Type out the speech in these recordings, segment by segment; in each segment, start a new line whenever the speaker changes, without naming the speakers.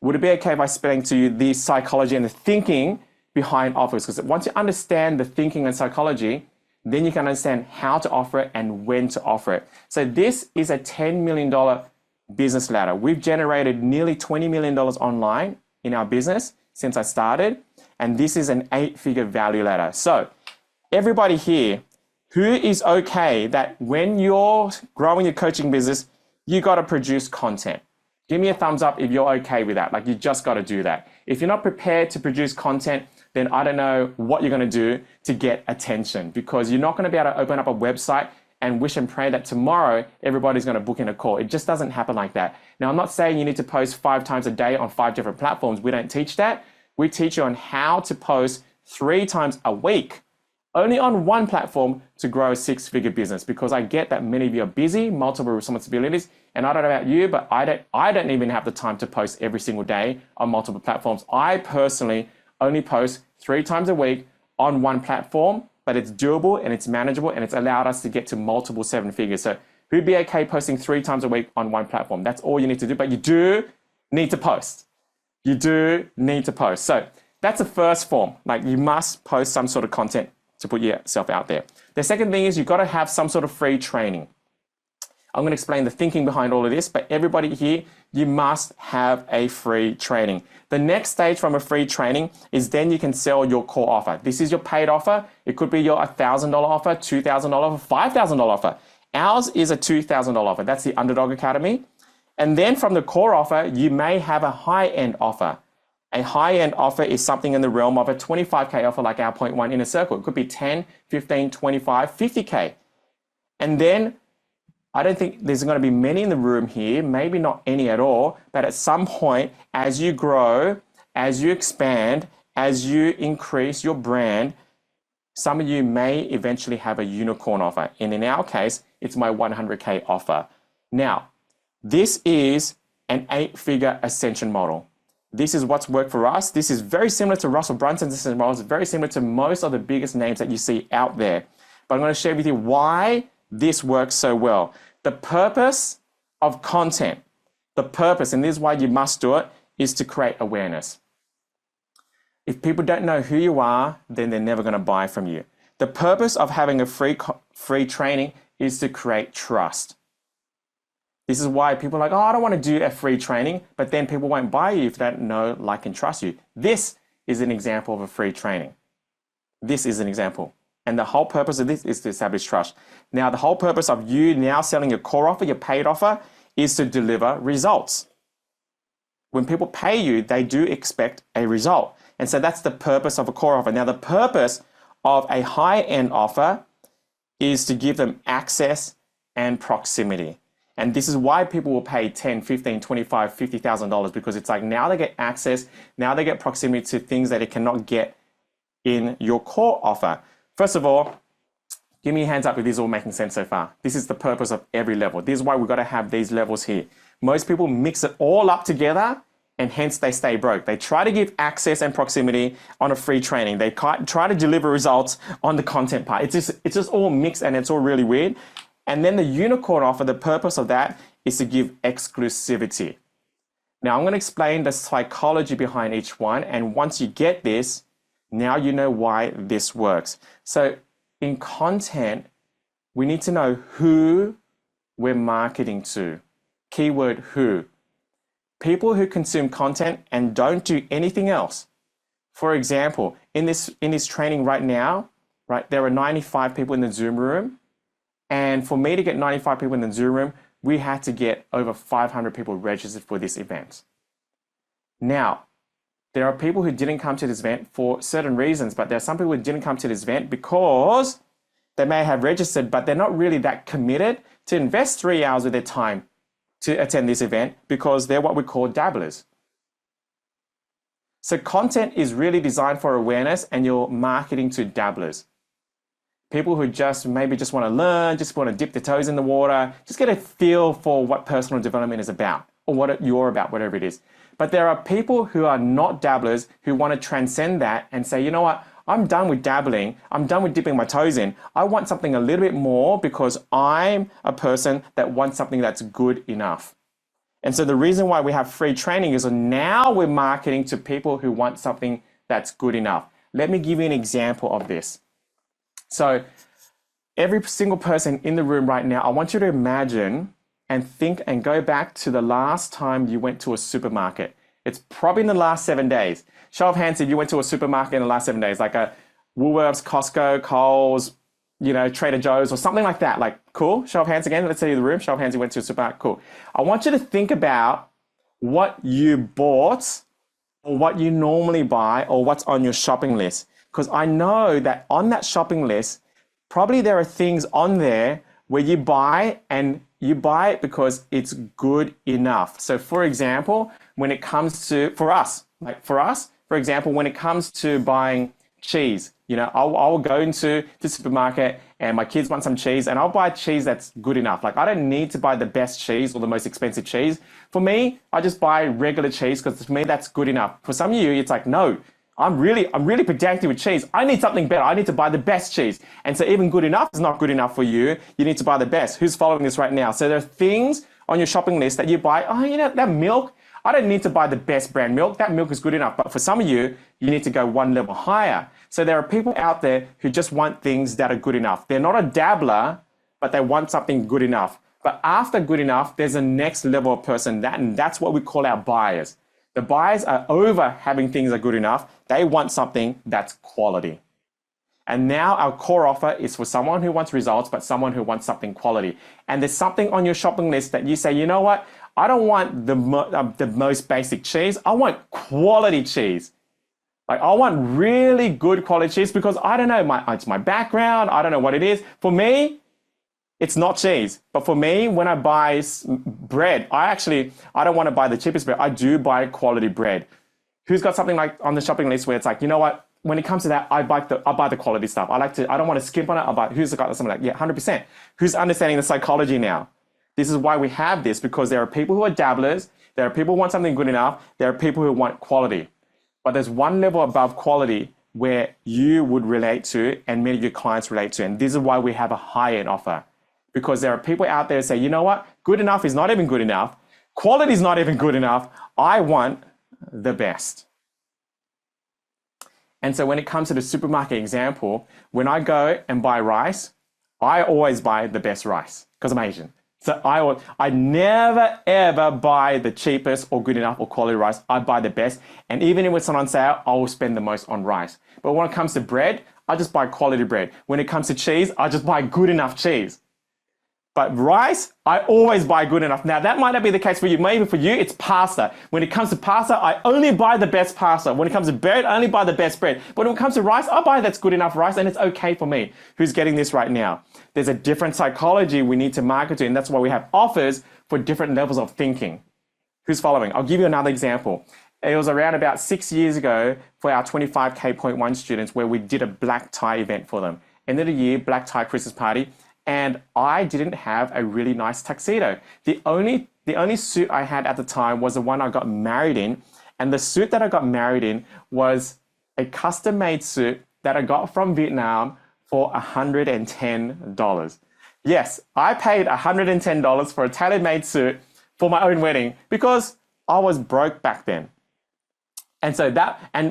would it be okay if I explain to you the psychology and the thinking behind offers? Because once you understand the thinking and psychology, then you can understand how to offer it and when to offer it. So this is a $10 million business ladder. We've generated nearly $20 million online in our business since I started, and this is an 8-figure value ladder. So everybody here who is okay that when you're growing your coaching business, you got to produce content. Give me a thumbs up if you're okay with that. Like, you just got to do that. If you're not prepared to produce content, then I don't know what you're going to do to get attention, because you're not going to be able to open up a website and wish and pray that tomorrow everybody's going to book in a call. It just doesn't happen like that. Now, I'm not saying you need to post 5 times a day on 5 different platforms. We don't teach that. We teach you on how to post 3 times a week, only on one platform, to grow a 6-figure business, because I get that many of you are busy, multiple responsibilities, and I don't know about you, but I don't even have the time to post every single day on multiple platforms. I personally only post 3 times a week on one platform, but it's doable and it's manageable, and it's allowed us to get to multiple 7 figures. So who'd be okay posting 3 times a week on one platform? That's all you need to do, but you do need to post. You do need to post. So that's the first form. Like, you must post some sort of content to put yourself out there. The second thing is you've got to have some sort of free training. I'm going to explain the thinking behind all of this, but everybody here, you must have a free training. The next stage from a free training is then you can sell your core offer. This is your paid offer. It could be your $1,000 offer, $2,000 offer, $5,000 offer. Ours is a $2,000 offer. That's the Underdog Academy. And then from the core offer, you may have a high-end offer. A high-end offer is something in the realm of a 25K offer, like our Point One Inner Circle. It could be 10, 15, 25, 50K. And then I don't think there's going to be many in the room here, maybe not any at all, but at some point, as you grow, as you expand, as you increase your brand, some of you may eventually have a unicorn offer. And in our case, it's my 100K offer. Now, this is an 8-figure ascension model. This is what's worked for us. This is very similar to Russell Brunson's ascension model. It's very similar to most of the biggest names that you see out there. But I'm going to share with you why this works so well. The purpose of content, the purpose, and this is why you must do it, is to create awareness. If people don't know who you are, then they're never going to buy from you. The purpose of having a free training is to create trust. This is why people are like, oh, I don't want to do a free training, but then people won't buy you if they don't know, like, and trust you. This is an example of a free training. This is an example. And the whole purpose of this is to establish trust. Now, the whole purpose of you now selling your core offer, your paid offer, is to deliver results. When people pay you, they do expect a result. And so that's the purpose of a core offer. Now, the purpose of a high-end offer is to give them access and proximity. And this is why people will pay $10, $15, $25, $50,000, because it's like now they get access, now they get proximity to things that they cannot get in your core offer. First of all, give me a hands up if this is all making sense so far. This is the purpose of every level. This is why we've got to have these levels here. Most people mix it all up together, and hence they stay broke. They try to give access and proximity on a free training. They try to deliver results on the content part. It's just all mixed, and it's all really weird. And then the unicorn offer, the purpose of that is to give exclusivity. Now, I'm going to explain the psychology behind each one. And once you get this, now you know why this works. So in content, we need to know who we're marketing to. Keyword who. People who consume content and don't do anything else. For example, in this training right now, right, there are 95 people in the Zoom room. And for me to get 95 people in the Zoom room, we had to get over 500 people registered for this event. Now, there are people who didn't come to this event for certain reasons, but there are some people who didn't come to this event because they may have registered, but they're not really that committed to invest 3 hours of their time to attend this event because they're what we call dabblers. So content is really designed for awareness, and you're marketing to dabblers. People who maybe just want to learn, just want to dip their toes in the water, just get a feel for what personal development is about or what you're about, whatever it is. But there are people who are not dabblers who want to transcend that and say, you know what, I'm done with dabbling. I'm done with dipping my toes in. I want something a little bit more because I'm a person that wants something that's good enough. And so the reason why we have free training is now we're marketing to people who want something that's good enough. Let me give you an example of this. So every single person in the room right now, I want you to imagine and think and go back to the last time you went to a supermarket. It's probably in the last 7 days. Show of hands if you went to a supermarket in the last 7 days, like a Woolworths, Costco, Coles, Trader Joe's or something like that. Like, cool. Show of hands again. Let's say the room. Show of hands you went to a supermarket. Cool. I want you to think about what you bought or what you normally buy or what's on your shopping list. Because I know that on that shopping list, probably there are things on there where you buy and you buy it because it's good enough. So for example, when it comes to, for us, for example, when it comes to buying cheese, I'll go into the supermarket and my kids want some cheese and I'll buy cheese that's good enough. Like I don't need to buy the best cheese or the most expensive cheese. For me, I just buy regular cheese because for me, that's good enough. For some of you, it's like, no, I'm really pedantic with cheese. I need something better. I need to buy the best cheese. And so even good enough is not good enough for you. You need to buy the best. Who's following this right now? So there are things on your shopping list that you buy. Oh, that milk, I don't need to buy the best brand milk. That milk is good enough. But for some of you, you need to go one level higher. So there are people out there who just want things that are good enough. They're not a dabbler, but they want something good enough. But after good enough, there's a next level of person, and that's what we call our buyers. The buyers are over having things that are good enough. They want something that's quality. And now our core offer is for someone who wants results, but someone who wants something quality. And there's something on your shopping list that you say, you know what? I don't want the most basic cheese. I want quality cheese. Like I want really good quality cheese because I don't know, it's my background. I don't know what it is. For me, it's not cheese. But for me, when I buy bread, I don't want to buy the cheapest bread. I do buy quality bread. Who's got something like on the shopping list where it's like, you know what? When it comes to that, I buy the quality stuff. I don't want to skimp on it. Who's got something like, yeah, 100%. Who's understanding the psychology now? This is why we have this, because there are people who are dabblers. There are people who want something good enough. There are people who want quality. But there's one level above quality where you would relate to and many of your clients relate to. And this is why we have a high-end offer. Because there are people out there who say, you know what? Good enough is not even good enough. Quality is not even good enough. I want the best. And so when it comes to the supermarket example, when I go and buy rice, I always buy the best rice because I'm Asian. So I never ever buy the cheapest or good enough or quality rice. I buy the best. And even if it's not on sale, I will spend the most on rice. But when it comes to bread, I just buy quality bread. When it comes to cheese, I just buy good enough cheese. But rice, I always buy good enough. Now, that might not be the case for you. Maybe for you, it's pasta. When it comes to pasta, I only buy the best pasta. When it comes to bread, I only buy the best bread. But when it comes to rice, I buy that's good enough rice, and it's okay for me. Who's getting this right now? There's a different psychology we need to market to, and that's why we have offers for different levels of thinking. Who's following? I'll give you another example. It was around about 6 years ago for our 25K Point One students where we did a black tie event for them. End of the year, black tie Christmas party. And I didn't have a really nice tuxedo. The only suit I had at the time was the one I got married in. And the suit that I got married in was a custom-made suit that I got from Vietnam for $110. Yes, I paid $110 for a tailor-made suit for my own wedding because I was broke back then. And so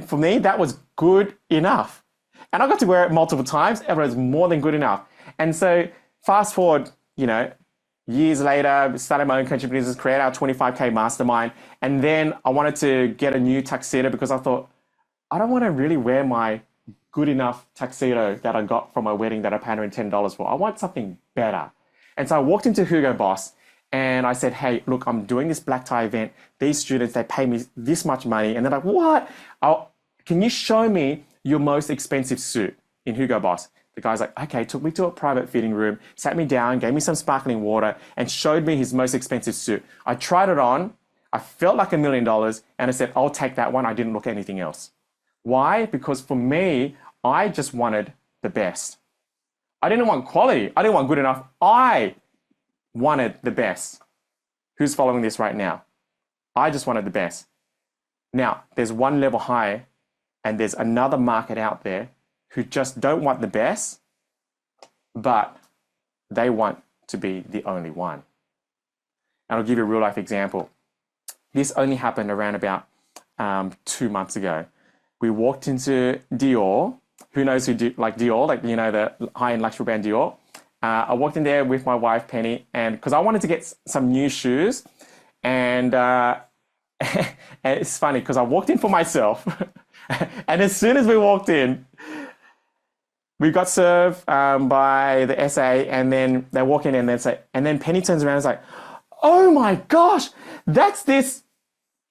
for me, that was good enough. And I got to wear it multiple times. It was more than good enough. And so fast forward, years later, started my own coaching business, created our 25K mastermind. And then I wanted to get a new tuxedo because I thought, I don't want to really wear my good enough tuxedo that I got from my wedding that I paid $110 for. I want something better. And so I walked into Hugo Boss and I said, hey, look, I'm doing this black tie event. These students, they pay me this much money. And they're like, what? Can you show me your most expensive suit in Hugo Boss? The guy's like, okay, took me to a private fitting room, sat me down, gave me some sparkling water, and showed me his most expensive suit. I tried it on. I felt like $1 million, and I said, I'll take that one. I didn't look at anything else. Why? Because for me, I just wanted the best. I didn't want quality. I didn't want good enough. I wanted the best. Who's following this right now? I just wanted the best. Now, there's one level higher, and there's another market out there who just don't want the best, but they want to be the only one. And I'll give you a real life example. This only happened around about 2 months ago. We walked into Dior. Who knows who like Dior, like, you know, the high-end luxury brand Dior. I walked in there with my wife, Penny, and because I wanted to get some new shoes. And, and it's funny because I walked in for myself. And as soon as we walked in, we got served by the SA, and then they walk in and then Penny turns around and is like, oh my gosh, that's this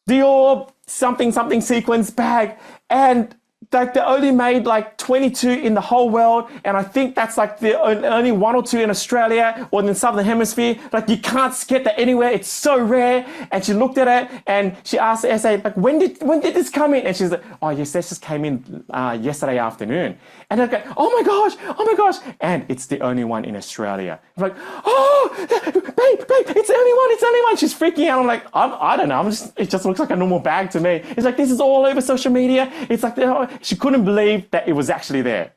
Dior something sequence bag, and like they only made like 22 in the whole world, and I think that's like the only 1 or 2 in Australia or in the Southern Hemisphere. Like you can't get that anywhere. It's so rare. And she looked at it and she asked the SA, like, when did this come in? And she's like, oh yes, this just came in yesterday afternoon. And I go, oh my gosh, and it's the only one in Australia. I'm like, oh, babe, it's the only one. She's freaking out. I'm like, I don't know. It just looks like a normal bag to me. It's like, this is all over social media. It's like, she couldn't believe that it was actually there.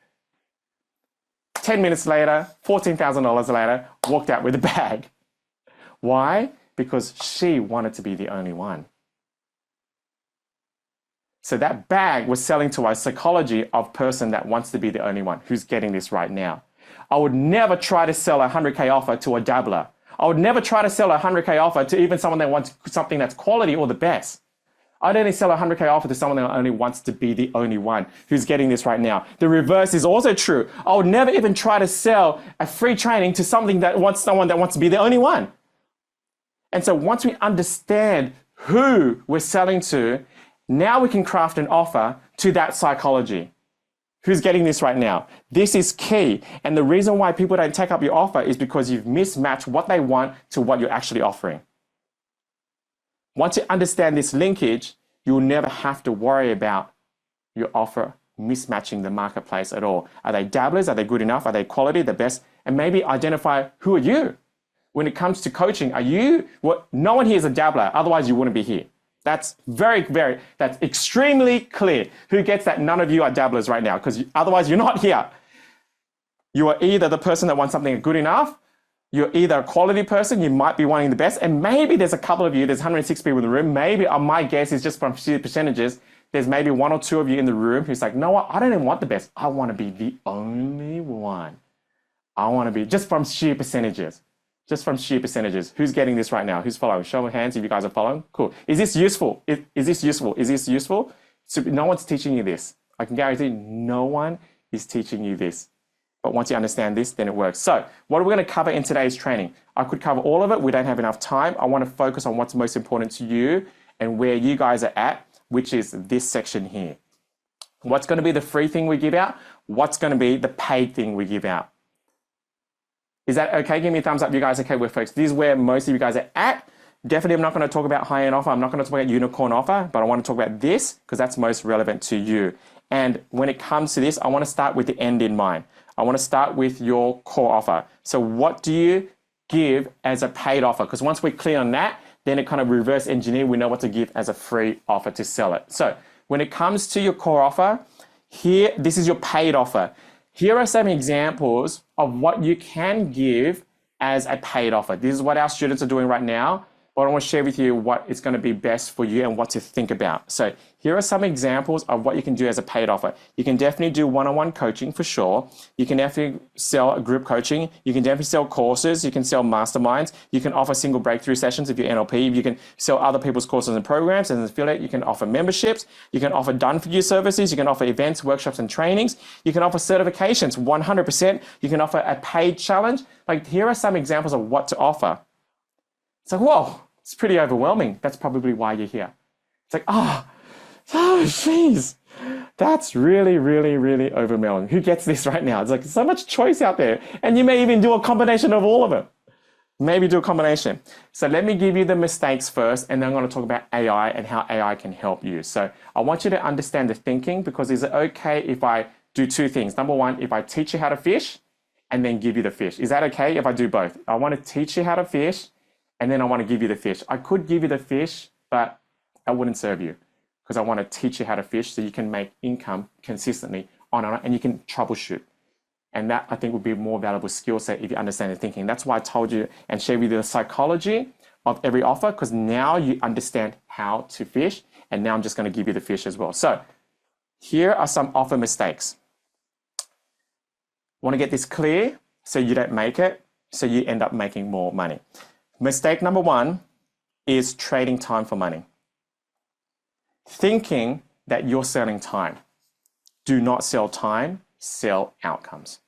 10 minutes later, $14,000 later, walked out with a bag. Why? Because she wanted to be the only one. So that bag was selling to our psychology of person that wants to be the only one, who's getting this right now. I would never try to sell a 100K offer to a dabbler. I would never try to sell a 100K offer to even someone that wants something that's quality or the best. I'd only sell a 100K offer to someone that only wants to be the only one who's getting this right now. The reverse is also true. I would never even try to sell a free training to someone that wants to be the only one. And so once we understand who we're selling to, now we can craft an offer to that psychology. Who's getting this right now? This is key. And the reason why people don't take up your offer is because you've mismatched what they want to what you're actually offering. Once you understand this linkage, you'll never have to worry about your offer mismatching the marketplace at all. Are they dabblers? Are they good enough? Are they quality, the best? And maybe identify, who are you? When it comes to coaching, are you, no one here is a dabbler, otherwise you wouldn't be here. That's that's extremely clear. Who gets that? None of you are dabblers right now, because otherwise you're not here. You are either the person that wants something good enough, you're either a quality person, you might be wanting the best, and maybe there's a couple of you, there's 106 people in the room, maybe, my guess is just from sheer percentages, there's maybe 1 or 2 of you in the room who's like, no, what? I don't even want the best. I want to be the only one. I want to be, just from sheer percentages. Who's getting this right now? Who's following? Show of hands if you guys are following. Cool. Is this useful? Is this useful? So no one's teaching you this. I can guarantee no one is teaching you this. But once you understand this, then it works. So what are we going to cover in today's training? I could cover all of it. We don't have enough time. I want to focus on what's most important to you and where you guys are at, which is this section here. What's going to be the free thing we give out? What's going to be the paid thing we give out? Is that okay? Give me a thumbs up. You guys okay with folks? This is where most of you guys are at. Definitely, I'm not going to talk about high-end offer. I'm not going to talk about unicorn offer, but I want to talk about this because that's most relevant to you. And when it comes to this, I want to start with the end in mind. I want to start with your core offer. So what do you give as a paid offer? Because once we're clear on that, then it kind of reverse engineer. We know what to give as a free offer to sell it. So when it comes to your core offer, here, this is your paid offer. Here are some examples of what you can give as a paid offer. This is what our students are doing right now, but I want to share with you what is going to be best for you and what to think about. So here are some examples of what you can do as a paid offer. You can definitely do one-on-one coaching for sure. You can definitely sell group coaching. You can definitely sell courses. You can sell masterminds. You can offer single breakthrough sessions if you're NLP. You can sell other people's courses and programs as an affiliate. You can offer memberships. You can offer done-for-you services. You can offer events, workshops, and trainings. You can offer certifications, 100%. You can offer a paid challenge. Like, here are some examples of what to offer. So, whoa, it's pretty overwhelming. That's probably why you're here. It's like, oh, jeez. That's really, really, really overwhelming. Who gets this right now? It's like so much choice out there. And you may even do a combination of all of it. Maybe do a combination. So let me give you the mistakes first, and then I'm going to talk about AI and how AI can help you. So I want you to understand the thinking, because is it okay if I do 2 things? Number 1, if I teach you how to fish and then give you the fish. Is that okay if I do both? I want to teach you how to fish and then I want to give you the fish. I could give you the fish, but I wouldn't serve you, because I want to teach you how to fish so you can make income consistently on and you can troubleshoot. And that, I think, would be a more valuable skill set if you understand the thinking. That's why I told you and shared with you the psychology of every offer because now you understand how to fish. And now I'm just going to give you the fish as well. So here are some offer mistakes. Want to get this clear so you don't make it, so you end up making more money. Mistake number one is trading time for money. Thinking that you're selling time. Do not sell time, sell outcomes.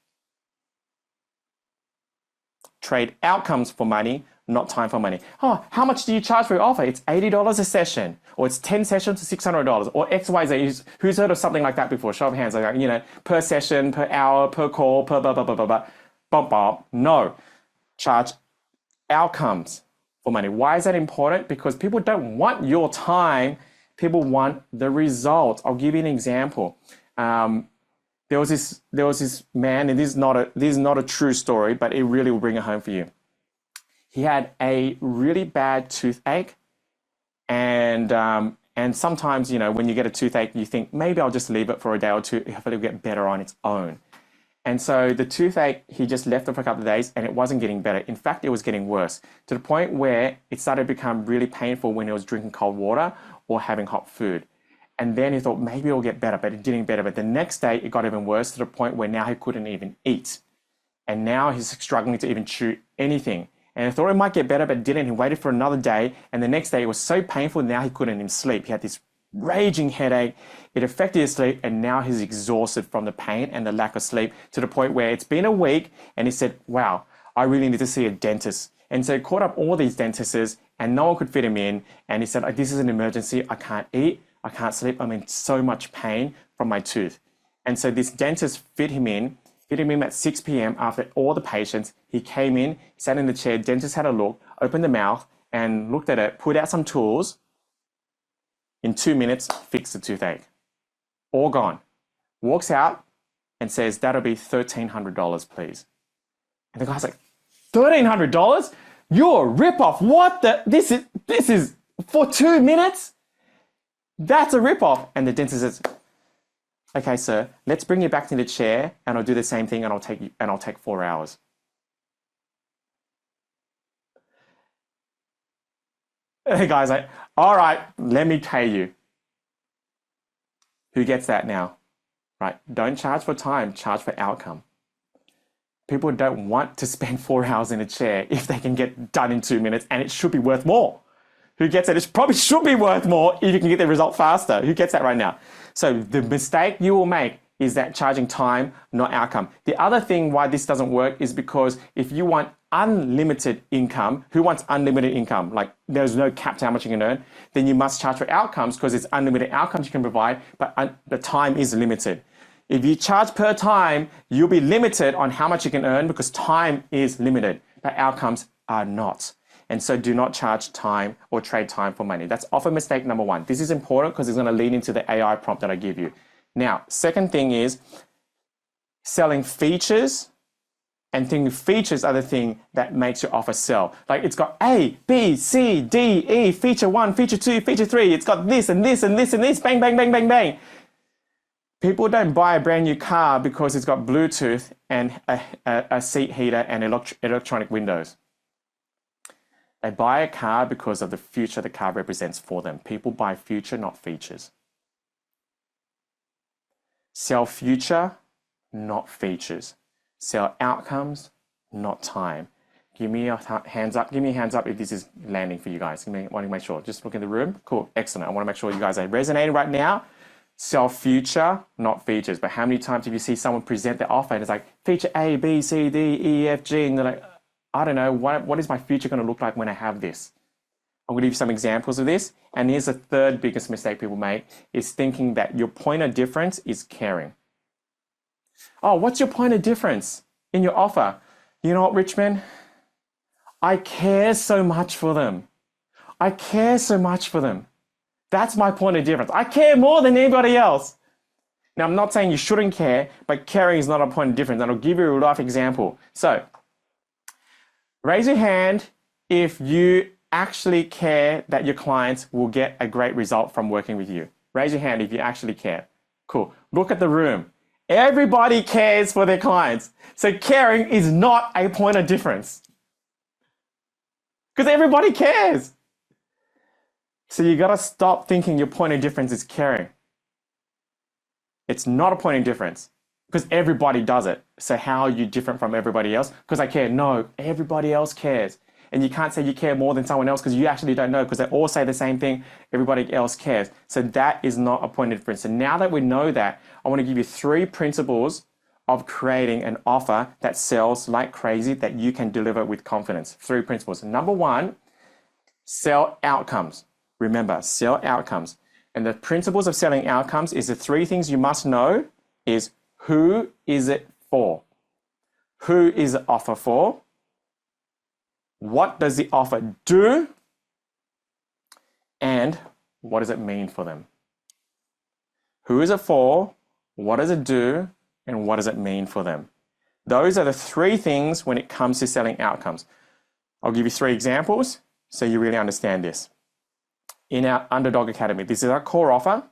Trade outcomes for money, not time for money. Oh, how much do you charge for your offer? It's $80 a session, or it's 10 sessions to $600, or XYZ. Who's heard of something like that before? Show of hands, like, you know, per session, per hour, per call, per blah, blah, blah, blah, blah. Bump, bump. No, charge outcomes for money. Why is that important? Because people don't want your time. People want the result. I'll give you an example. There was this man, and this is not a true story, but it really will bring it home for you. He had a really bad toothache, and sometimes, you know, when you get a toothache, you think maybe I'll just leave it for a day or two, hopefully it'll get better on its own. And so the toothache, he just left it for a couple of days, and it wasn't getting better. In fact, it was getting worse to the point where it started to become really painful when he was drinking cold water or having hot food. And then he thought maybe it'll get better, but it didn't get better. But the next day it got even worse to the point where now he couldn't even eat. And now he's struggling to even chew anything. And I thought it might get better, but it didn't. He waited for another day. And the next day it was so painful, now he couldn't even sleep. He had this raging headache. It affected his sleep. And now he's exhausted from the pain and the lack of sleep to the point where it's been a week. And he said, wow, I really need to see a dentist. And so he called up all these dentists and no one could fit him in. And he said, this is an emergency. I can't eat. I can't sleep. I'm in so much pain from my tooth. And so this dentist fit him in at 6 p.m. after all the patients. He came in, sat in the chair, dentist had a look, opened the mouth and looked at it, pulled out some tools. In 2 minutes, fixed the toothache. All gone. Walks out and says, that'll be $1,300, please. And the guy's like, $1,300? You're a ripoff. What the? This is for 2 minutes? That's a ripoff. And the dentist says, okay, sir, let's bring you back to the chair and I'll do the same thing and I'll take 4 hours. And the guy's like, all right, let me pay you. Who gets that now? Right? Don't charge for time, charge for outcome. People don't want to spend 4 hours in a chair if they can get done in 2 minutes, and it should be worth more. Who gets it? It probably should be worth more if you can get the result faster. Who gets that right now? So the mistake you will make is that charging time, not outcome. The other thing why this doesn't work is because if you want unlimited income, who wants unlimited income? Like there's no cap to how much you can earn, then you must charge for outcomes because it's unlimited outcomes you can provide, but the time is limited. If you charge per time, you'll be limited on how much you can earn because time is limited, but outcomes are not. And so do not charge time or trade time for money. That's offer mistake number one. This is important because it's going to lead into the AI prompt that I give you. Now, second thing is selling features and thinking features are the thing that makes your offer sell. Like it's got A, B, C, D, E, feature 1, feature 2, feature 3. It's got this and this and this and this, bang, bang, bang, bang, bang. People don't buy a brand new car because it's got Bluetooth and a seat heater and electronic windows. They buy a car because of the future the car represents for them. People buy future, not features. Sell future, not features. Sell outcomes, not time. Give me a hands up. Give me a hands up if this is landing for you guys. I want to make sure. Just look in the room. Cool. Excellent. I want to make sure you guys are resonating right now. Sell future, not features. But how many times have you see someone present their offer and it's like feature A, B, C, D, E, F, G, and they're like, I don't know, what is my future going to look like when I have this? I'm going to give you some examples of this. And here's the third biggest mistake people make is thinking that your point of difference is caring. Oh, what's your point of difference in your offer? You know what, Richmond? I care so much for them. I care so much for them. That's my point of difference. I care more than anybody else. Now, I'm not saying you shouldn't care, but caring is not a point of difference. And I'll give you a real life example. So, raise your hand if you actually care that your clients will get a great result from working with you. Raise your hand if you actually care. Cool. Look at the room. Everybody cares for their clients. So caring is not a point of difference. Because everybody cares. So you got to stop thinking your point of difference is caring. It's not a point of difference because everybody does it. So how are you different from everybody else? Because I care. No, everybody else cares. And you can't say you care more than someone else because you actually don't know, because they all say the same thing. Everybody else cares. So that is not a point of difference. So now that we know that, I want to give you 3 principles of creating an offer that sells like crazy that you can deliver with confidence. 3 principles. Number 1, sell outcomes. Remember, sell outcomes. And the principles of selling outcomes is the 3 things you must know is who is it for? Who is the offer for? What does the offer do? And what does it mean for them? Who is it for? What does it do? And what does it mean for them? Those are the 3 things when it comes to selling outcomes. I'll give you 3 examples so you really understand this. In our Underdog Academy, this is our core offer.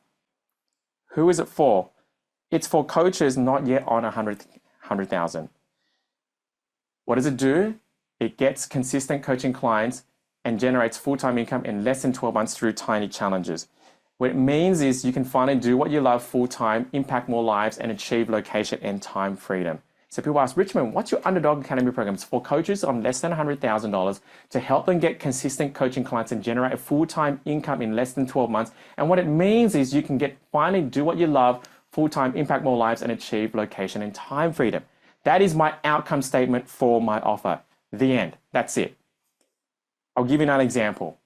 Who is it for? It's for coaches not yet on 100,000. What does it do? It gets consistent coaching clients and generates full-time income in less than 12 months through tiny challenges. What it means is you can finally do what you love full-time, impact more lives, and achieve location and time freedom. So people ask, Richmond, what's your Underdog Academy program? It's for coaches on less than $100,000 to help them get consistent coaching clients and generate a full-time income in less than 12 months. And what it means is you can finally do what you love, full-time, impact more lives, and achieve location and time freedom. That is my outcome statement for my offer. The end. That's it. I'll give you another example.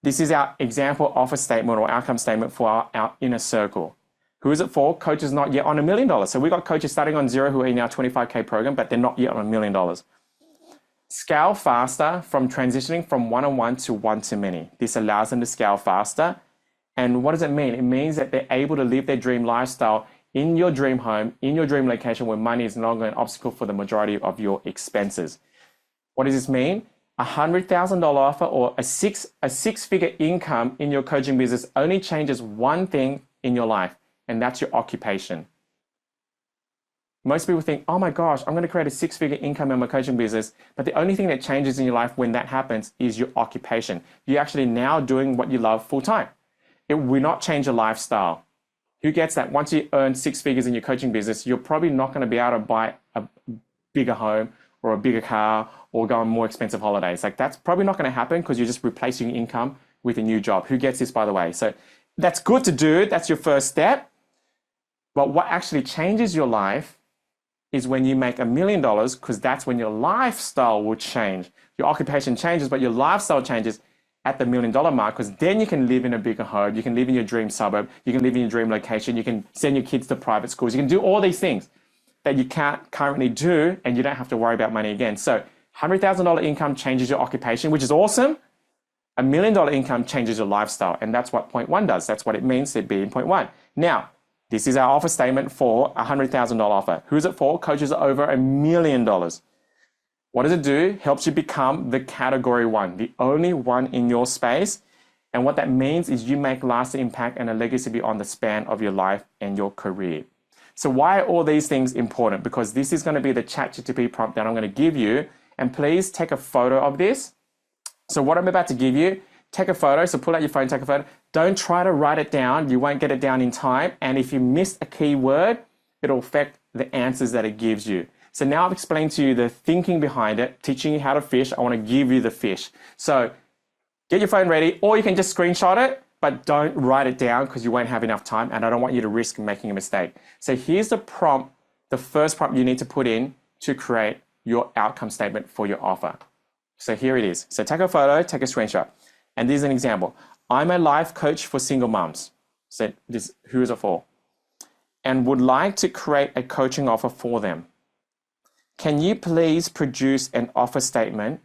This is our example offer statement or outcome statement for our inner circle. Who is it for? Coaches not yet on $1 million. So we've got coaches starting on 0 who are in our 25K program, but they're not yet on $1 million. Scale faster from transitioning from one-on-one to one-to-many. This allows them to scale faster. And what does it mean? It means that they're able to live their dream lifestyle in your dream home, in your dream location where money is no longer an obstacle for the majority of your expenses. What does this mean? A $100,000 offer or a six-figure income in your coaching business only changes one thing in your life, and that's your occupation. Most people think, oh my gosh, I'm going to create a 6-figure income in my coaching business, but the only thing that changes in your life when that happens is your occupation. You're actually now doing what you love full time. It will not change your lifestyle. Who gets that? Once you earn 6 figures in your coaching business, you're probably not going to be able to buy a bigger home or a bigger car or go on more expensive holidays. Like that's probably not going to happen because you're just replacing your income with a new job. Who gets this, by the way? So that's good to do. That's your first step. But what actually changes your life is when you make $1 million, because that's when your lifestyle will change. Your occupation changes, but your lifestyle changes at the $1 million mark, because then you can live in a bigger home. You can live in your dream suburb. You can live in your dream location. You can send your kids to private schools. You can do all these things that you can't currently do, and you don't have to worry about money again. So $100,000 income changes your occupation, which is awesome. $1 million income changes your lifestyle, and that's what point 1 does. That's what it means to be in point 1. Now, this is our offer statement for a $100,000 offer. Who's it for? Coaches over $1 million. What does it do? Helps you become the category 1, the only one in your space. And what that means is you make lasting impact and a legacy beyond the span of your life and your career. So why are all these things important? Because this is going to be the ChatGPT prompt that I'm going to give you. And please take a photo of this. So what I'm about to give you, take a photo. So pull out your phone, take a photo. Don't try to write it down. You won't get it down in time. And if you miss a key word, it'll affect the answers that it gives you. So now I've explained to you the thinking behind it, teaching you how to fish. I want to give you the fish. So get your phone ready, or you can just screenshot it, but don't write it down because you won't have enough time, and I don't want you to risk making a mistake. So here's the prompt, the first prompt you need to put in to create your outcome statement for your offer. So here it is. So take a photo, take a screenshot. And this is an example. I'm a life coach for single moms. So this, who is it for? And would like to create a coaching offer for them. Can you please produce an offer statement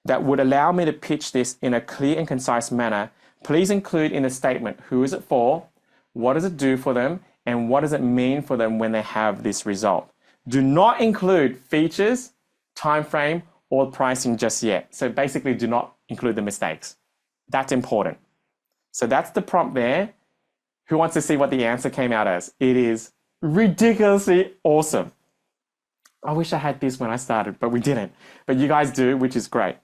that would allow me to pitch this in a clear and concise manner? Please include in the statement, who is it for? What does it do for them? And what does it mean for them when they have this result? Do not include features, time frame, or pricing just yet. So basically do not include the mistakes. That's important. So that's the prompt there. Who wants to see what the answer came out as? It is ridiculously awesome. I wish I had this when I started, but we didn't. But you guys do, which is great.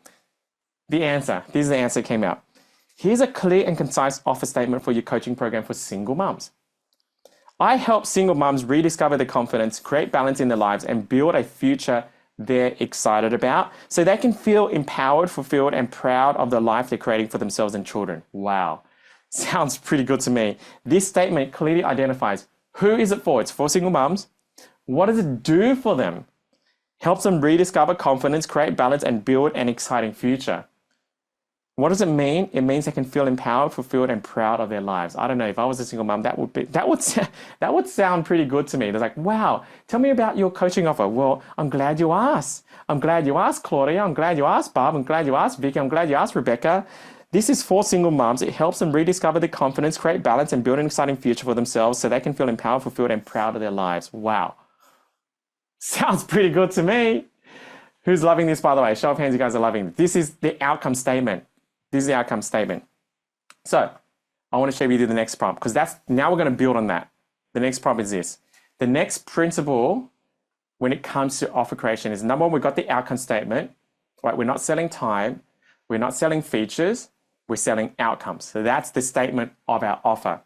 The answer, this is the answer that came out. Here's a clear and concise offer statement for your coaching program for single mums. I help single mums rediscover their confidence, create balance in their lives, and build a future they're excited about so they can feel empowered, fulfilled, and proud of the life they're creating for themselves and children. Wow. Sounds pretty good to me. This statement clearly identifies who is it for? It's for single mums. What does it do for them? Helps them rediscover confidence, create balance, and build an exciting future. What does it mean? It means they can feel empowered, fulfilled, and proud of their lives. I don't know, if I was a single mum, that would sound pretty good to me. They're like, wow, tell me about your coaching offer. Well, I'm glad you asked. I'm glad you asked, Claudia. I'm glad you asked, Bob. I'm glad you asked, Vicky. I'm glad you asked, Rebecca. This is for single mums. It helps them rediscover their confidence, create balance, and build an exciting future for themselves so they can feel empowered, fulfilled, and proud of their lives. Wow. Sounds pretty good to me. Who's loving this, by the way? Show of hands, you guys are loving it. This is the outcome statement. This is the outcome statement. So I want to share with you the next prompt because now we're going to build on that. The next prompt is this. The next principle when it comes to offer creation is, number one, we've got the outcome statement, right? We're not selling time. We're not selling features. We're selling outcomes. So that's the statement of our offer.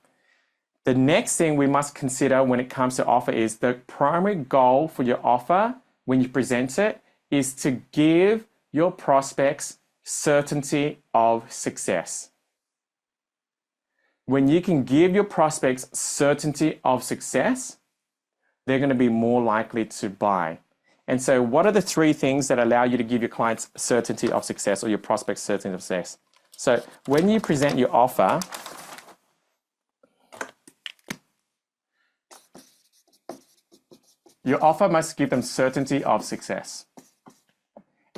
The next thing we must consider when it comes to offer is the primary goal for your offer when you present it is to give your prospects certainty of success. When you can give your prospects certainty of success, they're going to be more likely to buy. And so what are the three things that allow you to give your clients certainty of success or your prospects certainty of success? So when you present your offer, your offer must give them certainty of success.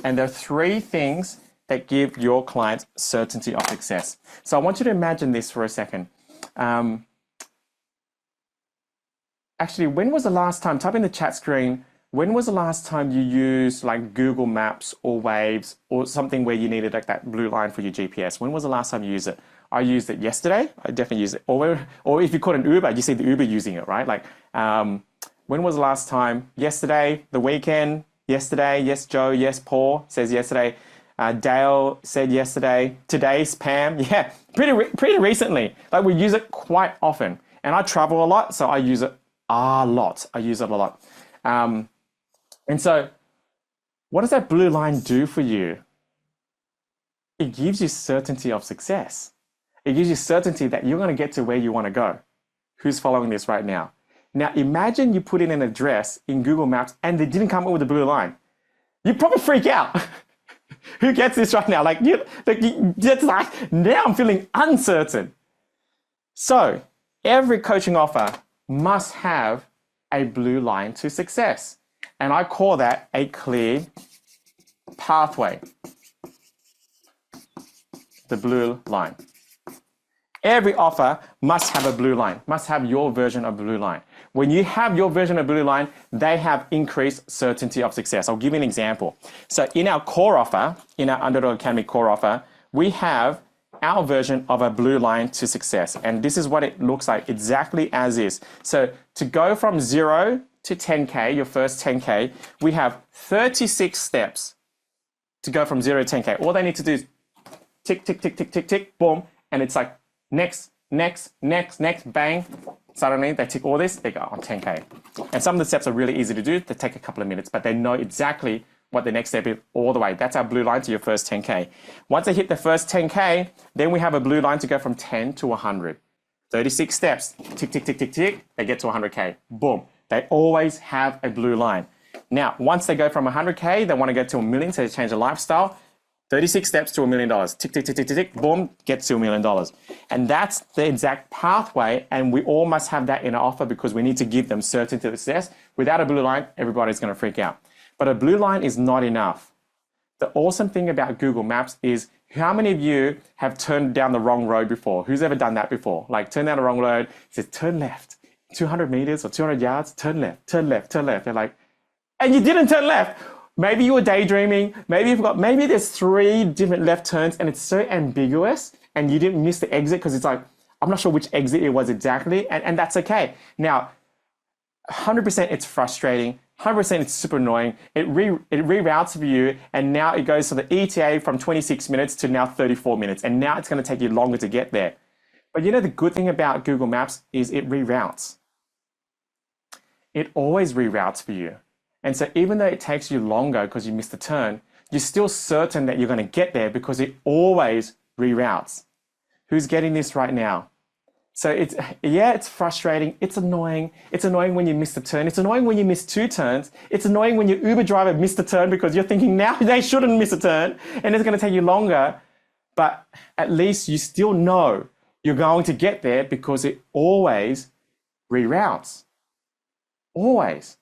And there are three things that give your clients certainty of success. So I want you to imagine this for a second. Actually, when was the last time, type in the chat screen, when was the last time you used like Google Maps or Waves or something where you needed like that blue line for your GPS? When was the last time you used it? I used it yesterday. I definitely used it. Or if you call an Uber, you see the Uber using it, right? Like, when was the last time? Yesterday, the weekend, yesterday, yes, Joe, yes, Paul says yesterday. Dale said yesterday. Today's Pam. Yeah, pretty recently. Like we use it quite often. And I travel a lot, so I use it a lot. I use it a lot. And so what does that blue line do for you? It gives you certainty of success. It gives you certainty that you're going to get to where you want to go. Who's following this right now? Now, imagine you put in an address in Google Maps and they didn't come up with a blue line. You'd probably freak out. Who gets this right now? Now I'm feeling uncertain. So every coaching offer must have a blue line to success. And I call that a clear pathway. The blue line. Every offer must have a blue line, must have your version of blue line. When you have your version of blue line, they have increased certainty of success. I'll give you an example. So in our core offer, in our Underdog Academy core offer, we have our version of a blue line to success. And this is what it looks like exactly as is. So to go from 0 to 10K, your first 10K, we have 36 steps to go from 0 to 10K. All they need to do is tick, tick, tick, tick, tick, tick, boom. And it's like next, next, next, next, bang. Suddenly they tick all this, they go on 10K. And some of the steps are really easy to do. They take a couple of minutes, but they know exactly what the next step is all the way. That's our blue line to your first 10K. Once they hit the first 10K, then we have a blue line to go from 10 to 100. 36 steps, tick, tick, tick, tick, tick, they get to 100K. Boom. They always have a blue line. Now, once they go from 100K, they want to get to $1 million, so they change their lifestyle. 36 steps to $1 million. Tick, tick, tick, tick, tick, tick, boom, gets to $1 million. And that's the exact pathway. And we all must have that in our offer because we need to give them certainty of success. Without a blue line, everybody's going to freak out. But a blue line is not enough. The awesome thing about Google Maps is how many of you have turned down the wrong road before? Who's ever done that before? Like turn down the wrong road, it says turn left, 200 meters or 200 yards, turn left, turn left, turn left. They're like, and you didn't turn left. Maybe you were daydreaming. Maybe there's 3 different left turns and it's so ambiguous and you didn't miss the exit because it's like, I'm not sure which exit it was exactly. And that's okay. Now, 100% it's frustrating. 100% it's super annoying. It reroutes for you, and now it goes to the ETA from 26 minutes to now 34 minutes, and now it's going to take you longer to get there. But you know, the good thing about Google Maps is it reroutes. It always reroutes for you. And so even though it takes you longer because you missed a turn, you're still certain that you're going to get there because it always reroutes. Who's getting this right now? So it's frustrating. It's annoying. It's annoying when you miss a turn. It's annoying when you miss 2 turns. It's annoying when your Uber driver missed a turn because you're thinking now they shouldn't miss a turn and it's going to take you longer. But at least you still know you're going to get there because it always reroutes. Always.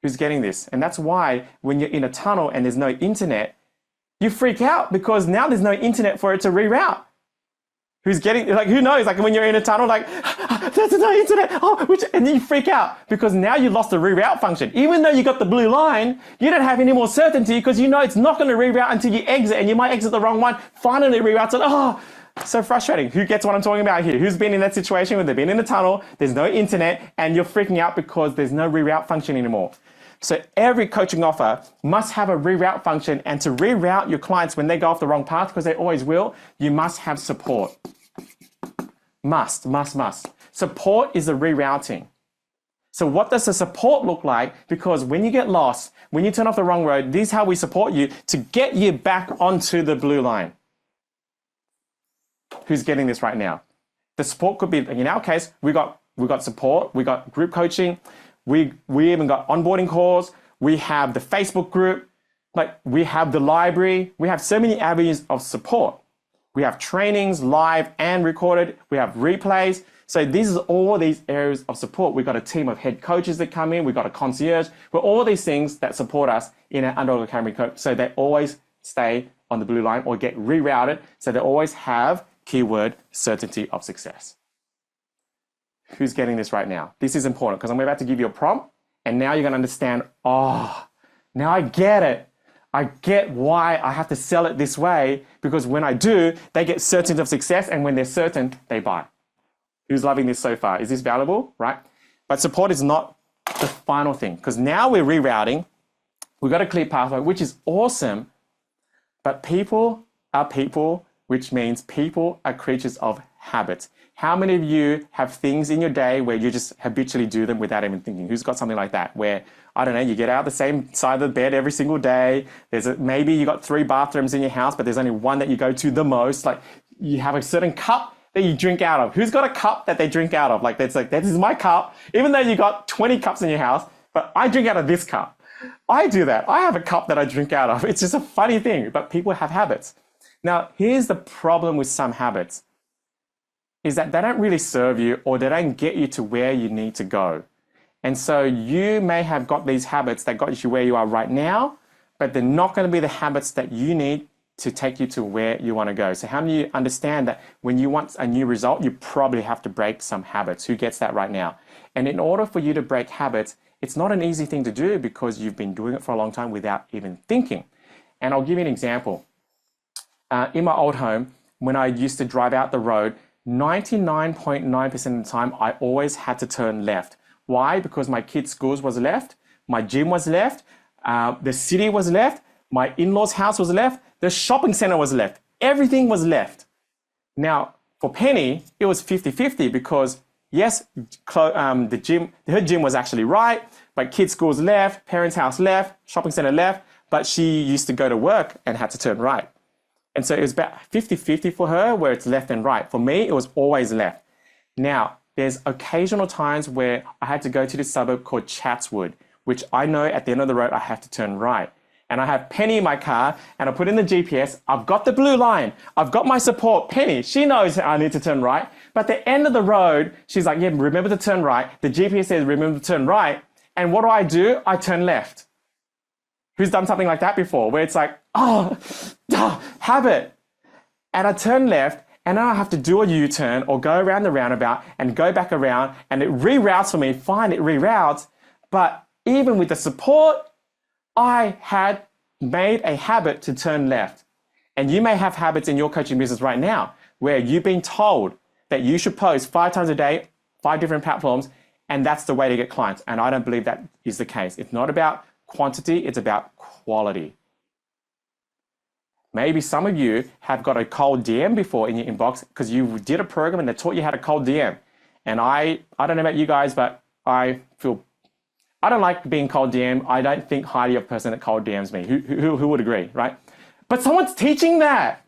Who's getting this? And that's why when you're in a tunnel and there's no internet, you freak out because now there's no internet for it to reroute. Who's getting, like, who knows? Like when you're in a tunnel, like, there's no internet, and then you freak out because now you lost the reroute function. Even though you got the blue line, you don't have any more certainty because you know it's not going to reroute until you exit, and you might exit the wrong one, finally reroutes it. So frustrating. Who gets what I'm talking about here? Who's been in that situation where they've been in a tunnel, there's no internet, and you're freaking out because there's no reroute function anymore? So every coaching offer must have a reroute function, and to reroute your clients when they go off the wrong path, because they always will, you must have support. Must. Support is the rerouting. So what does the support look like? Because when you get lost, when you turn off the wrong road, this is how we support you to get you back onto the blue line. Who's getting this right now? The support could be, in our case, we got support, we got group coaching, we even got onboarding calls, we have the Facebook group, like we have the library, we have so many avenues of support. We have trainings live and recorded, we have replays. So this is all these areas of support. We've got a team of head coaches that come in, we've got a concierge, we're all these things that support us in our Underdog Academy coach. So they always stay on the blue line or get rerouted. So they always have keyword certainty of success. Who's getting this right now? This is important because I'm about to give you a prompt and now you're going to understand, now I get it. I get why I have to sell it this way, because when I do, they get certainty of success, and when they're certain, they buy. Who's loving this so far? Is this valuable, right? But support is not the final thing, because now we're rerouting. We've got a clear pathway, which is awesome, but people are people, which means people are creatures of habits. How many of you have things in your day where you just habitually do them without even thinking? Who's got something like that where, I don't know, you get out the same side of the bed every single day. Maybe you got 3 bathrooms in your house, but there's only one that you go to the most. Like you have a certain cup that you drink out of. Who's got a cup that they drink out of? Like this is my cup, even though you got 20 cups in your house, but I drink out of this cup. I do that. I have a cup that I drink out of. It's just a funny thing, but people have habits. Now, here's the problem with some habits, is that they don't really serve you or they don't get you to where you need to go. And so you may have got these habits that got you where you are right now, but they're not going to be the habits that you need to take you to where you want to go. So how many of you understand that when you want a new result, you probably have to break some habits? Who gets that right now? And in order for you to break habits, it's not an easy thing to do because you've been doing it for a long time without even thinking. And I'll give you an example. In my old home, when I used to drive out the road, 99.9% of the time, I always had to turn left. Why? Because my kids' schools was left, my gym was left, the city was left, my in-laws' house was left, the shopping center was left. Everything was left. Now, for Penny, it was 50-50 because yes, her gym was actually right, but kids' schools left, parents' house left, shopping center left, but she used to go to work and had to turn right. And so it was about 50-50 for her where it's left and right. For me, it was always left. Now, there's occasional times where I had to go to this suburb called Chatswood, which I know at the end of the road, I have to turn right. And I have Penny in my car and I put in the GPS. I've got the blue line. I've got my support. Penny, she knows I need to turn right. But at the end of the road, she's like, yeah, remember to turn right. The GPS says, remember to turn right. And what do? I turn left. Who's done something like that before? Where it's like, habit. And I turn left and now I have to do a U-turn or go around the roundabout and go back around and it reroutes for me. Fine, it reroutes. But even with the support, I had made a habit to turn left. And you may have habits in your coaching business right now where you've been told that you should post 5 times a day, 5 different platforms, And that's the way to get clients. And I don't believe that is the case. It's not about quantity, it's about quality. Maybe some of you have got a cold DM before in your inbox because you did a program and they taught you how to cold DM. And I don't know about you guys, but I don't like being cold DM. I don't think highly of a person that cold DMs me. Who would agree, right? But someone's teaching that.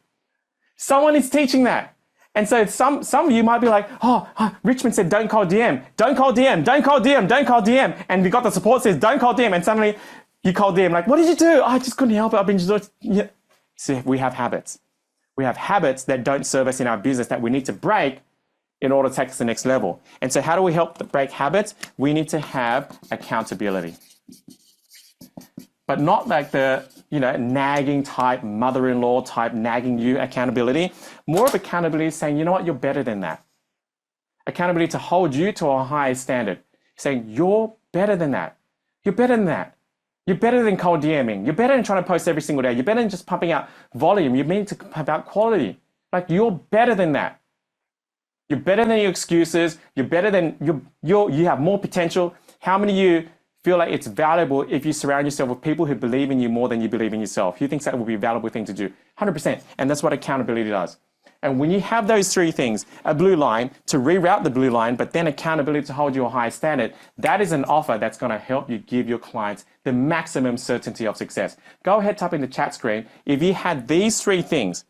Someone is teaching that. And so some of you might be like, oh, Richmond said don't call DM, don't call DM, don't call DM, don't call DM. And we got the support says don't call DM. And suddenly you call DM like, what did you do? I just couldn't help it. I've been just, yeah. See, we have habits. We have habits that don't serve us in our business that we need to break in order to take us to the next level. And so how do we help break habits? We need to have accountability. But not like the, nagging type, mother-in-law type, nagging you accountability. More of accountability is saying, you know what, you're better than that. Accountability to hold you to a higher standard. Saying, you're better than that. You're better than that. You're better than cold DMing. You're better than trying to post every single day. You're better than just pumping out volume. You need to pump out quality. Like, you're better than that. You're better than your excuses. You're better than, you have more potential. How many of you feel like it's valuable if you surround yourself with people who believe in you more than you believe in yourself? Who thinks that would be a valuable thing to do? 100%. And that's what accountability does. And when you have those three things, a blue line to reroute the blue line, but then accountability to hold you a high standard, that is an offer that's going to help you give your clients the maximum certainty of success. Go ahead, type in the chat screen. If you had these three things,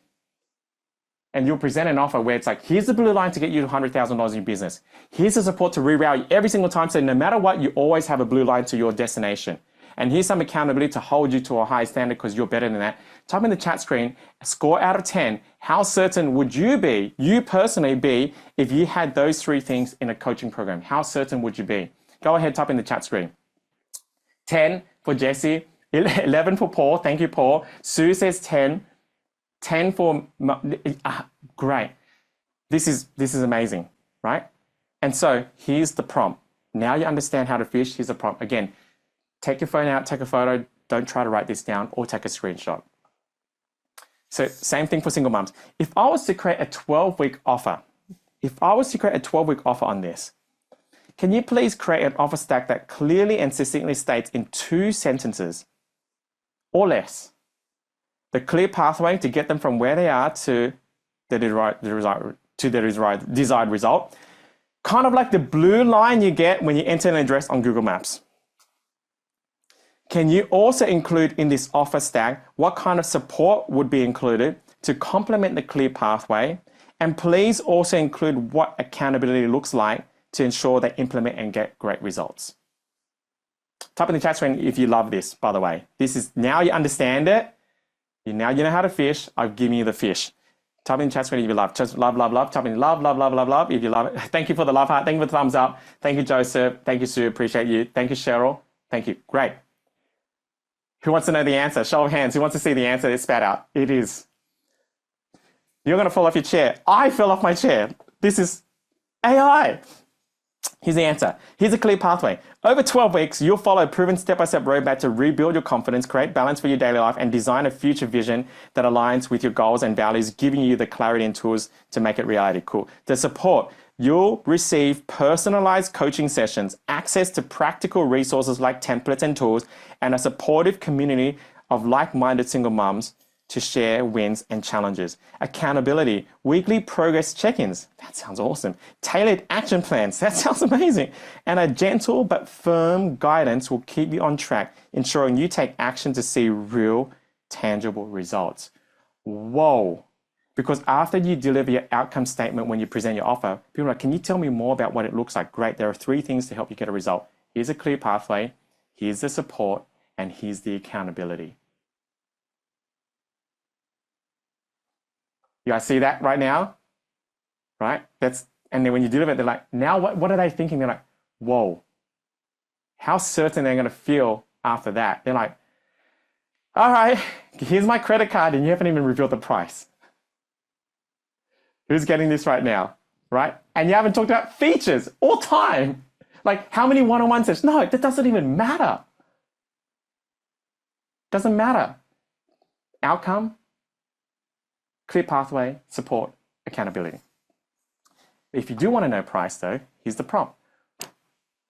and you'll present an offer where it's like, here's the blue line to get you $100,000 in your business. Here's the support to reroute you every single time. So no matter what, you always have a blue line to your destination. And here's some accountability to hold you to a high standard because you're better than that. Type in the chat screen, score out of 10. How certain would you personally be, if you had those three things in a coaching program? How certain would you be? Go ahead, type in the chat screen. 10 for Jesse, 11 for Paul. Thank you, Paul. Sue says 10. 10 for, great. This is amazing, right? And so here's the prompt. Now you understand how to fish. Here's the prompt. Again, take your phone out, take a photo. Don't try to write this down or take a screenshot. So same thing for single moms. If I was to create a 12-week offer, on this, can you please create an offer stack that clearly and succinctly states in 2 sentences or less the clear pathway to get them from where they are to the desired result? Kind of like the blue line you get when you enter an address on Google Maps. Can you also include in this offer stack what kind of support would be included to complement the clear pathway? And please also include what accountability looks like to ensure they implement and get great results. Type in the chat screen if you love this, by the way. This is, now you understand it. Now you know how to fish. I've given you the fish. Type in the chat screen if you love. Just love, love, love. Type in love, love, love, love, love if you love it. Thank you for the love heart. Thank you for the thumbs up. Thank you, Joseph. Thank you, Sue. Appreciate you. Thank you, Cheryl. Thank you. Great. Who wants to know the answer? Show of hands. Who wants to see the answer that's spat out? It is. You're going to fall off your chair. I fell off my chair. This is AI. Here's the answer. Here's a clear pathway. Over 12 weeks, you'll follow a proven step-by-step roadmap to rebuild your confidence, create balance for your daily life, and design a future vision that aligns with your goals and values, giving you the clarity and tools to make it reality. Cool. The support. You'll receive personalized coaching sessions, access to practical resources like templates and tools, and a supportive community of like-minded single moms to share wins and challenges. Accountability, weekly progress check-ins. That sounds awesome. Tailored action plans. That sounds amazing. And a gentle but firm guidance will keep you on track, ensuring you take action to see real, tangible results. Whoa. Because after you deliver your outcome statement when you present your offer, people are like, can you tell me more about what it looks like? Great. There are 3 things to help you get a result. Here's a clear pathway. Here's the support. And here's the accountability. You guys see that right now? Right? And then when you deliver it, they're like, now what are they thinking? They're like, whoa. How certain they're going to feel after that. They're like, all right, here's my credit card and you haven't even revealed the price. Who's getting this right now? Right? And you haven't talked about features all time. Like how many one-on-one sessions? No, that doesn't even matter. Doesn't matter. Outcome, clear pathway, support, accountability. If you do want to know price though, here's the prompt.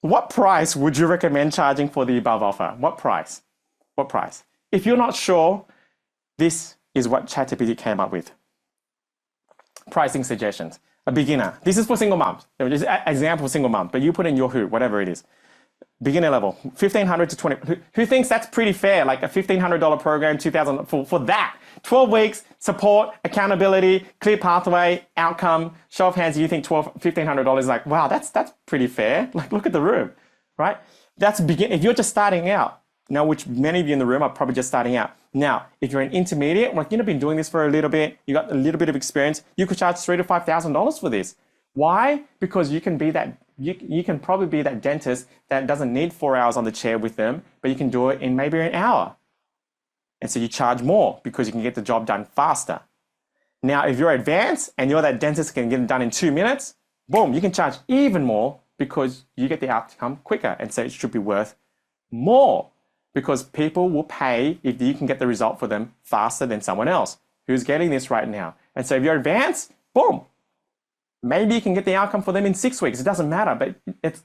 What price would you recommend charging for the above offer? What price? What price? If you're not sure, this is what ChatGPT came up with. Pricing suggestions. A beginner. This is for single moms. Just an example for single mom, but you put in your who, whatever it is. Beginner level, 1,500 to 20. Who thinks that's pretty fair? Like a $1,500 program, 2,000 for that. 12 weeks, support, accountability, clear pathway, outcome. Show of hands, you think $1,500 is like, wow, that's pretty fair. Like, look at the room, right? That's if you're just starting out. Now, which many of you in the room are probably just starting out. Now, if you're an intermediate, like you've been doing this for a little bit, you got a little bit of experience, you could charge $3,000 to $5,000 for this. Why? Because you can be that. You can probably be that dentist that doesn't need 4 hours on the chair with them, but you can do it in maybe an hour. And so you charge more because you can get the job done faster. Now, if you're advanced and you're that dentist can get it done in 2 minutes, boom, you can charge even more because you get the outcome quicker. And so it should be worth more because people will pay if you can get the result for them faster than someone else who's getting this right now. And so if you're advanced, boom, maybe you can get the outcome for them in 6 weeks. It doesn't matter, but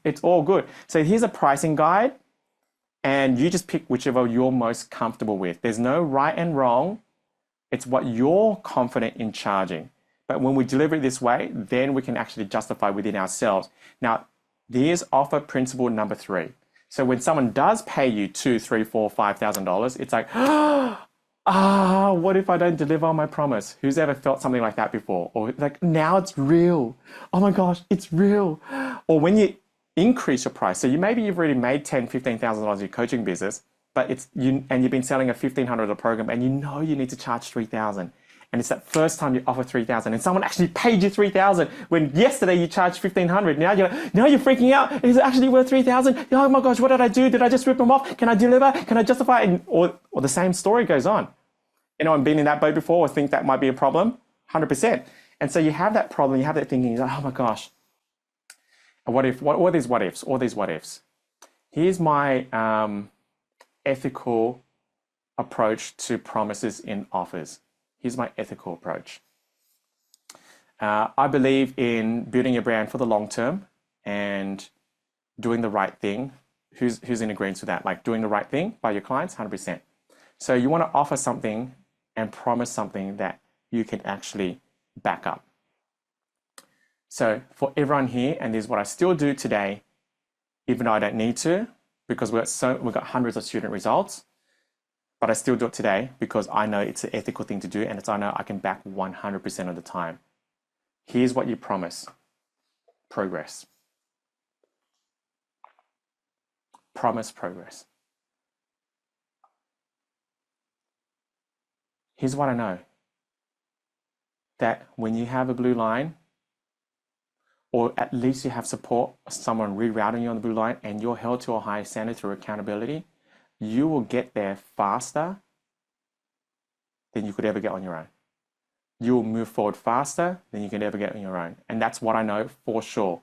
it's all good. So here's a pricing guide, and you just pick whichever you're most comfortable with. There's no right and wrong. It's what you're confident in charging. But when we deliver it this way, then we can actually justify within ourselves. Now, here's offer principle number 3. So when someone does pay you $2,000, $3,000, $4,000, $5,000, it's like, what if I don't deliver on my promise? Who's ever felt something like that before? Or like, now it's real. Oh my gosh, it's real. Or when you increase your price, so maybe you've already made $10,000, $15,000 in your coaching business, but you've been selling a $1,500 program, and you know you need to charge $3,000. And it's that first time you offer $3,000, and someone actually paid you $3,000 when yesterday you charged $1,500. Now you're freaking out. Is it actually worth $3,000? Oh my gosh, what did I do? Did I just rip them off? Can I deliver? Can I justify it? Or the same story goes on. Anyone been in that boat before or think that might be a problem? 100%. And so you have that problem, you have that thinking, you're like, oh my gosh, what if, all these what ifs. Here's my ethical approach to promises in offers. Here's my ethical approach. I believe in building your brand for the long term and doing the right thing. Who's in agreement with that? Like doing the right thing by your clients, 100%. So you want to offer something and promise something that you can actually back up. So for everyone here, and this is what I still do today, even though I don't need to, because we've got hundreds of student results, but I still do it today because I know it's an ethical thing to do, and I know I can back 100% of the time. Here's what you promise. Progress. Promise progress. Here's what I know. That when you have a blue line, or at least you have support, someone rerouting you on the blue line, and you're held to a higher standard through accountability, you will get there faster than you could ever get on your own. You will move forward faster than you can ever get on your own. And that's what I know for sure.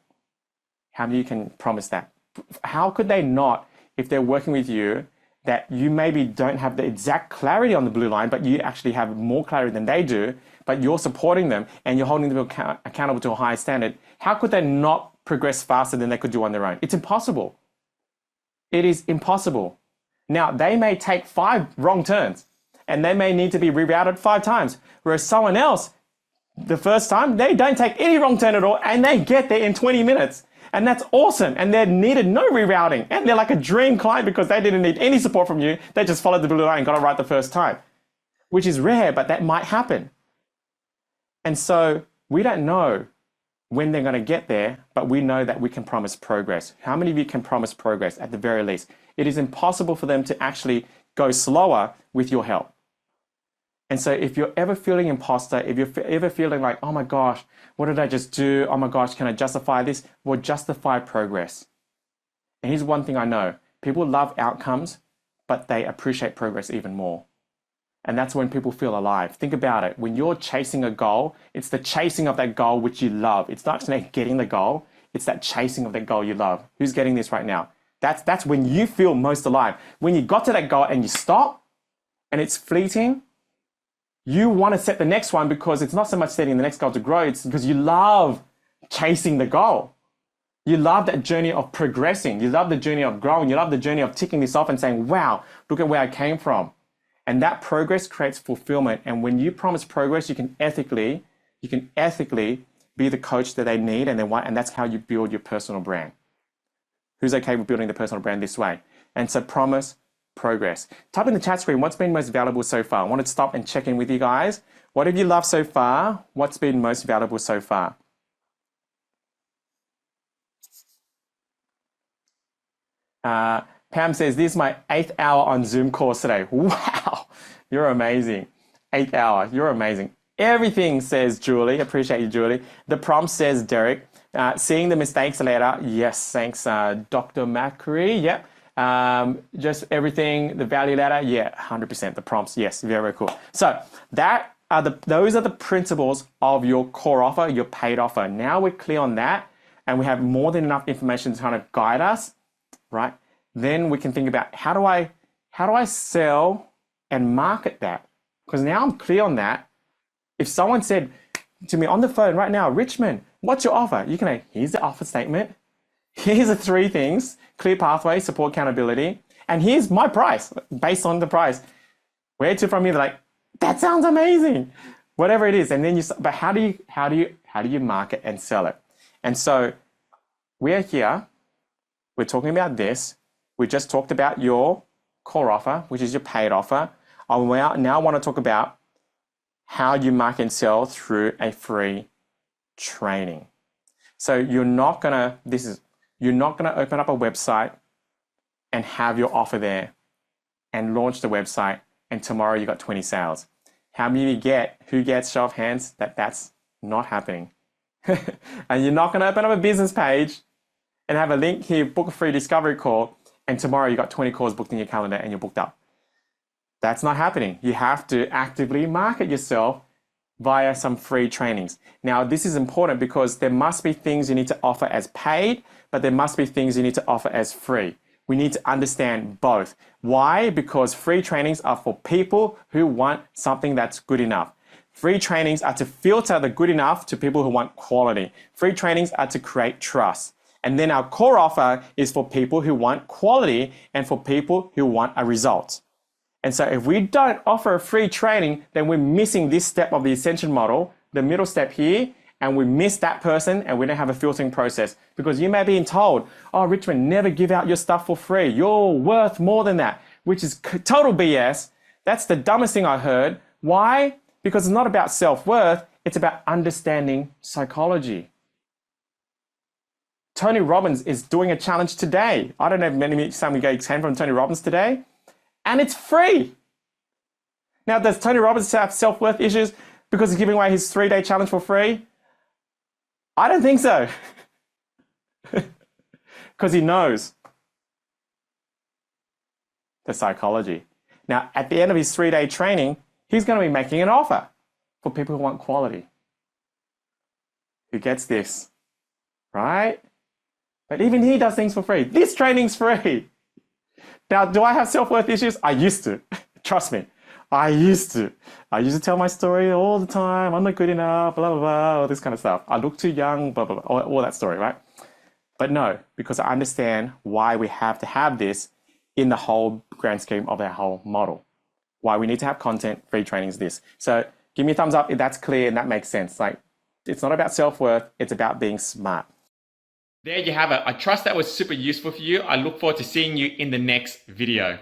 How many of you can promise that? How could they not, if they're working with you, that you maybe don't have the exact clarity on the blue line, but you actually have more clarity than they do, but you're supporting them and you're holding them accountable to a higher standard? How could they not progress faster than they could do on their own? It's impossible. It is impossible. Now, they may take 5 wrong turns and they may need to be rerouted 5 times, whereas someone else, the first time, they don't take any wrong turn at all and they get there in 20 minutes. And that's awesome. And they needed no rerouting. And they're like a dream client because they didn't need any support from you. They just followed the blue line and got it right the first time, which is rare, but that might happen. And so we don't know when they're going to get there, but we know that we can promise progress. How many of you can promise progress at the very least? It is impossible for them to actually go slower with your help. And so if you're ever feeling imposter, if you're ever feeling like, oh my gosh, what did I just do? Oh my gosh, can I justify this? Well, justify progress. And here's one thing I know. People love outcomes, but they appreciate progress even more. And that's when people feel alive. Think about it. When you're chasing a goal, it's the chasing of that goal which you love. It's not just getting the goal. It's that chasing of that goal you love. Who's getting this right now? That's when you feel most alive. When you got to that goal and you stop and it's fleeting, you want to set the next one because it's not so much setting the next goal to grow. It's because you love chasing the goal. You love that journey of progressing. You love the journey of growing. You love the journey of ticking this off and saying, wow, look at where I came from. And that progress creates fulfillment. And when you promise progress, you can ethically be the coach that they need and they want. And that's how you build your personal brand. Who's okay with building the personal brand this way? And so promise progress. Type in the chat screen, what's been most valuable so far? I wanted to stop and check in with you guys. What have you loved so far? What's been most valuable so far? Pam says, this is my 8th hour on Zoom course today. Wow, you're amazing. 8th hour, you're amazing. Everything, says Julie. Appreciate you, Julie. The prompt, says Derek. Seeing the mistakes later. Yes, thanks, Dr. Macri. Yep. Just everything, the value ladder. Yeah, 100%. The prompts. Yes, very, very cool. So those are the principles of your core offer, your paid offer. Now we're clear on that and we have more than enough information to kind of guide us, right? Then we can think about how do I sell and market that? Because now I'm clear on that. If someone said to me on the phone right now, Richmond, what's your offer? You can say, here's the offer statement. Here's the 3 things: clear pathway, support, accountability, and here's my price based on the price. Where to from me? They're like, that sounds amazing, whatever it is. And then but how do you market and sell it? And so we're here. We're talking about this. We just talked about your core offer, which is your paid offer. I now want to talk about how you market and sell through a free training. So you're not gonna open up a website and have your offer there and launch the website and tomorrow you got 20 sales. How many you get? Who gets? Show of hands that's not happening. And you're not gonna open up a business page and have a link here, book a free discovery call, and tomorrow you got 20 calls booked in your calendar and you're booked up. That's not happening. You have to actively market yourself via some free trainings. Now, this is important because there must be things you need to offer as paid, but there must be things you need to offer as free. We need to understand both. Why? Because free trainings are for people who want something that's good enough. Free trainings are to filter the good enough to people who want quality. Free trainings are to create trust. And then our core offer is for people who want quality and for people who want a result. And so if we don't offer a free training, then we're missing this step of the ascension model, the middle step here, and we miss that person and we don't have a filtering process. Because you may be told, oh, Richmond, never give out your stuff for free. You're worth more than that, which is total BS. That's the dumbest thing I heard. Why? Because it's not about self-worth, it's about understanding psychology. Tony Robbins is doing a challenge today. I don't know if some of you guys came from Tony Robbins today. And it's free. Now, does Tony Robbins have self-worth issues because he's giving away his 3-day challenge for free? I don't think so. Because he knows the psychology. Now, at the end of his 3-day training, he's going to be making an offer for people who want quality. Who gets this, right? But even he does things for free. This training's free. Now, do I have self-worth issues? I used to. Trust me. I used to tell my story all the time. I'm not good enough, blah, blah, blah, all this kind of stuff. I look too young, blah, blah, blah, all that story, right? But no, because I understand why we have to have this in the whole grand scheme of our whole model. Why we need to have content, free trainings, this. So give me a thumbs up if that's clear and that makes sense. Like, it's not about self-worth, it's about being smart. There you have it. I trust that was super useful for you. I look forward to seeing you in the next video.